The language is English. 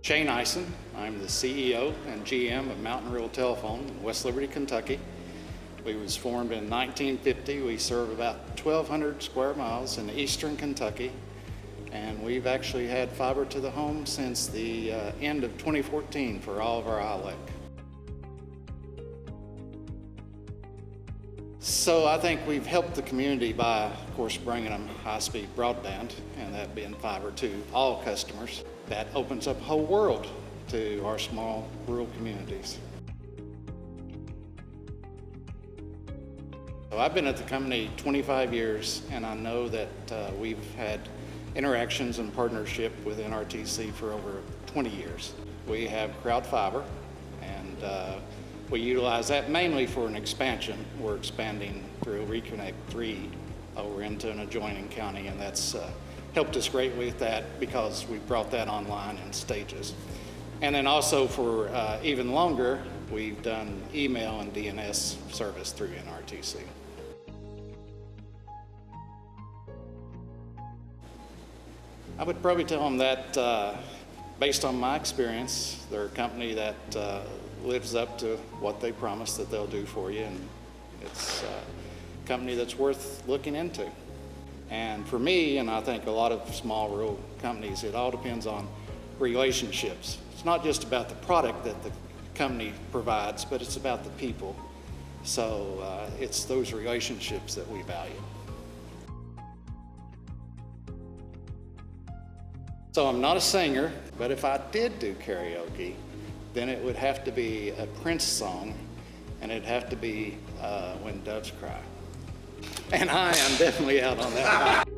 Shayne Ison. I'm the CEO and GM of Mountain Rural Telephone in West Liberty, Kentucky. We was formed in 1950. We serve about 1,200 square miles in eastern Kentucky, and we've actually had fiber to the home since the end of 2014 for all of our ILEC. So I think we've helped the community by, of course, bringing them high-speed broadband, and that being fiber to all customers. That opens up a whole world to our small rural communities. So I've been at the company 25 years, and I know that we've had interactions and partnership with NRTC for over 20 years. We have crowd fiber, and we utilize that mainly for an expansion. We're expanding through Reconnect 3 over into an adjoining county, and that's helped us greatly with that because we brought that online in stages. And then also for even longer, we've done email and DNS service through NRTC. I would probably tell them that based on my experience, they're a company that lives up to what they promise that they'll do for you, and it's a company that's worth looking into. And for me, and I think a lot of small rural companies, it all depends on relationships. It's not just about the product that the company provides, but it's about the people. So it's those relationships that we value. So I'm not a singer, but if I did do karaoke, then it would have to be a Prince song, and it'd have to be When Doves Cry. And I am definitely out on that one.